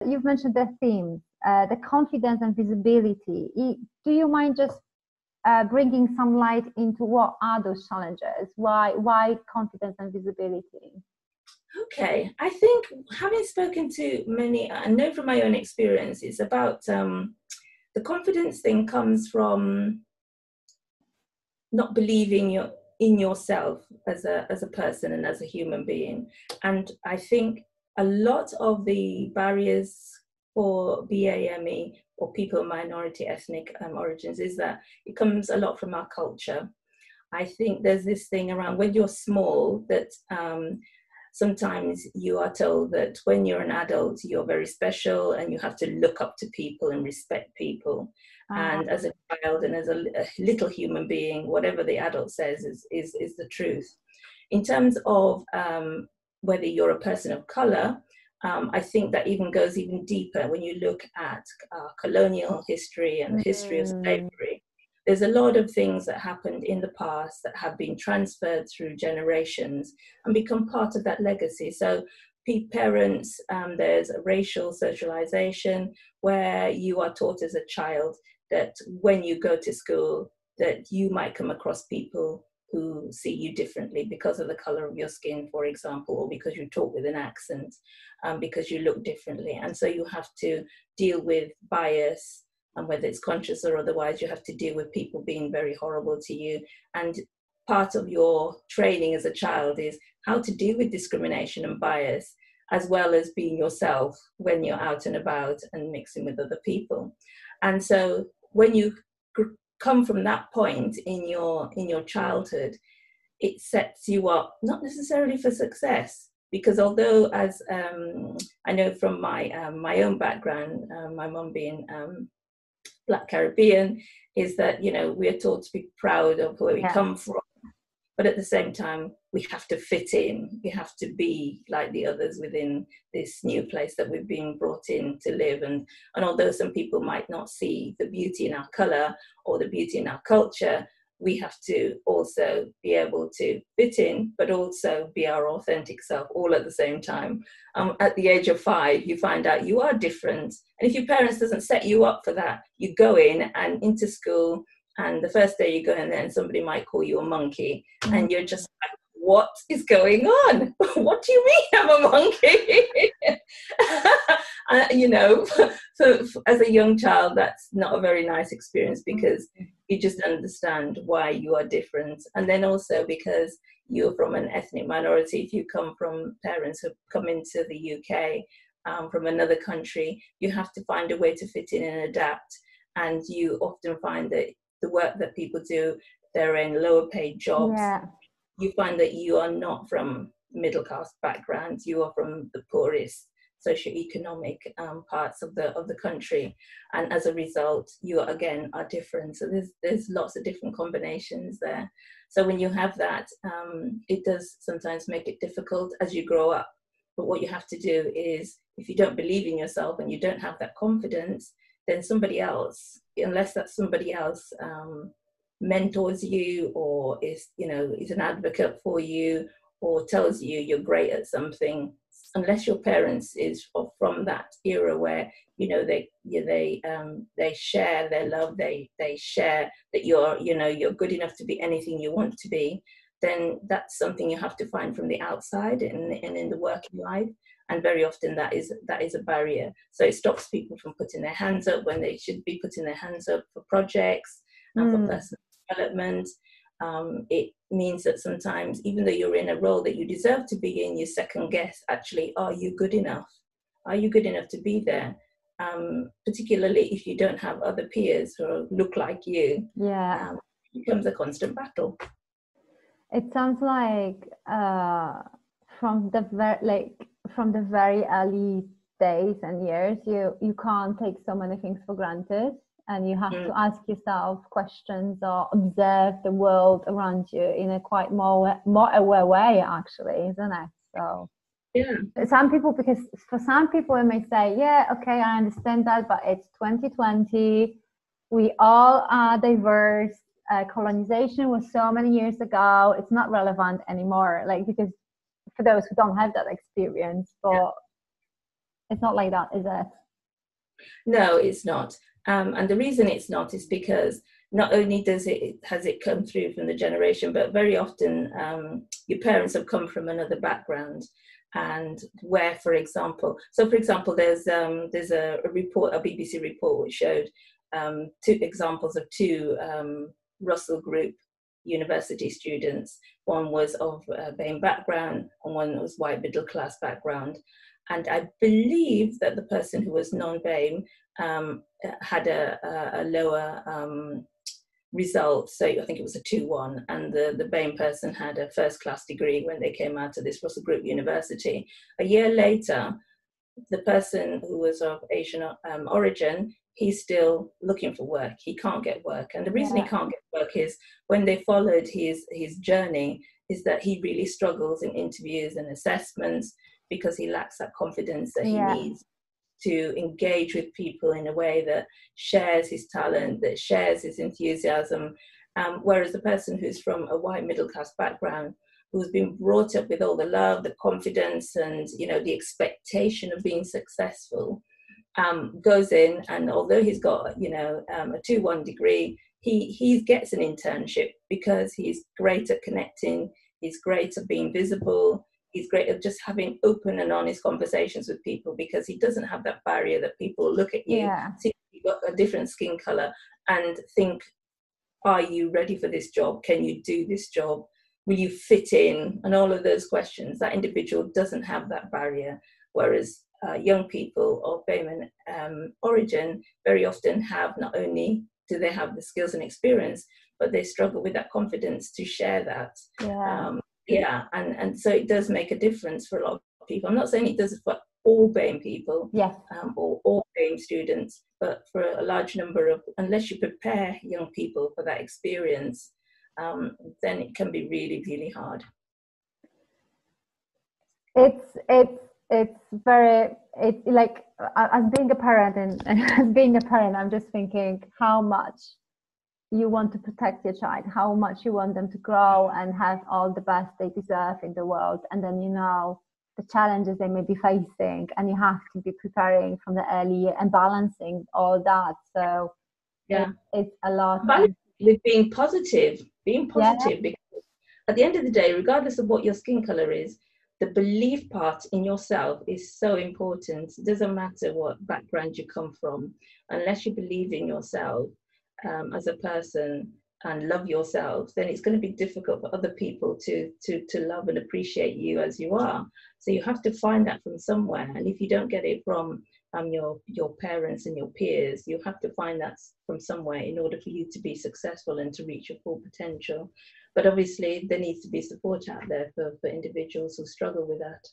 You've mentioned the themes, the confidence and visibility. Do you mind just bringing some light into what are those challenges? Why confidence and visibility? Okay, I think having spoken to many, I know from my own experience, it's about the confidence thing comes from not believing in yourself as a person and as a human being. And I think a lot of the barriers for BAME or people of minority ethnic origins is that it comes a lot from our culture. I think there's this thing around when you're small that sometimes you are told that when you're an adult, you're very special and you have to look up to people and respect people. And as a child and as a little human being, whatever the adult says is the truth. In terms of whether you're a person of color, I think that even goes even deeper when you look at colonial history and the history of slavery. There's a lot of things that happened in the past that have been transferred through generations and become part of that legacy. So parents, there's a racial socialization where you are taught as a child that when you go to school, that you might come across people who see you differently because of the color of your skin, for example, or because you talk with an accent, because you look differently. And so you have to deal with bias, and whether it's conscious or otherwise, you have to deal with people being very horrible to you. And part of your training as a child is how to deal with discrimination and bias, as well as being yourself when you're out and about and mixing with other people. And so when you come from that point in your childhood, it sets you up not necessarily for success, because although as I know from my own background, my mum being Black Caribbean, is that, you know, we're taught to be proud of where we come from, but at the same time we have to fit in, we have to be like the others within this new place that we've been brought in to live. And although some people might not see the beauty in our color or the beauty in our culture, we have to also be able to fit in, but also be our authentic self all at the same time. At the age of 5, you find out you are different. And if your parents doesn't set you up for that, you go in and into school, and the first day you go in there and somebody might call you a monkey, and you're just like, what is going on? What do you mean I'm a monkey? You know, so as a young child, that's not a very nice experience, because you just understand why you are different. And then also because you're from an ethnic minority, if you come from parents who come into the UK from another country, you have to find a way to fit in and adapt. And you often find that the work that people do, they're in lower paid jobs. You find that you are not from middle class backgrounds, you are from the poorest socioeconomic parts of the country, and as a result you again are different. So there's lots of different combinations there. So when you have that, it does sometimes make it difficult as you grow up. But what you have to do is, if you don't believe in yourself and you don't have that confidence, then somebody else, unless that somebody else mentors you, or is an advocate for you, or tells you you're great at something, unless your parents is from that era where they share their love, they share that you're good enough to be anything you want to be, then that's something you have to find from the outside and in the working life. And very often that is a barrier. So it stops people from putting their hands up when they should be putting their hands up for projects and for personal development. It means that sometimes, even though you're in a role that you deserve to be in, you second guess, actually, are you good enough? Are you good enough to be there? Particularly if you don't have other peers who look like you. It becomes a constant battle. It sounds like from the very early days and years, you can't take so many things for granted, and you have to ask yourself questions or observe the world around you in a quite more aware way, actually, isn't it? So some people, because for some people it may say, yeah, okay, I understand that, but it's 2020, we all are diverse, colonization was so many years ago, it's not relevant anymore, like, because for those who don't have that experience. But It's not like that, is it? No, it's not. And the reason it's not is because not only has it come through from the generation, but very often your parents have come from another background, and where, for example, there's a report, a BBC report, which showed two examples of two Russell Group university students. One was of BAME background, and one was white middle class background. And I believe that the person who was non-BAME had a lower result. So I think it was a 2-1. And the BAME person had a first-class degree when they came out of this Russell Group University. A year later, the person who was of Asian origin, he's still looking for work. He can't get work. And the reason he can't get work is when they followed his journey is that he really struggles in interviews and assessments, because he lacks that confidence that he needs to engage with people in a way that shares his talent, that shares his enthusiasm. Whereas the person who's from a white middle class background, who's been brought up with all the love, the confidence, and the expectation of being successful, goes in, and although he's got a 2-1 degree, he gets an internship because he's great at connecting, he's great at being visible. He's great at just having open and honest conversations with people, because he doesn't have that barrier that people look at you, see you've got a different skin color, and think, are you ready for this job? Can you do this job? Will you fit in? And all of those questions. That individual doesn't have that barrier. Whereas young people of BAME origin very often have, not only do they have the skills and experience, but they struggle with that confidence to share that. And so it does make a difference for a lot of people. I'm not saying it does for all BAME people, or all BAME students, but for a large number of, unless you prepare young people for that experience, then it can be really, really hard. It's like, as being a parent, and as being a parent, I'm just thinking how much you want to protect your child, how much you want them to grow and have all the best they deserve in the world. And then, the challenges they may be facing, and you have to be preparing from the early year and balancing all that. So it's a lot. With being positive, because at the end of the day, regardless of what your skin color is, the belief part in yourself is so important. It doesn't matter what background you come from, unless you believe in yourself as a person and love yourself, then it's going to be difficult for other people to love and appreciate you as you are. So you have to find that from somewhere, and if you don't get it from your parents and your peers, you have to find that from somewhere in order for you to be successful and to reach your full potential. But obviously there needs to be support out there for individuals who struggle with that.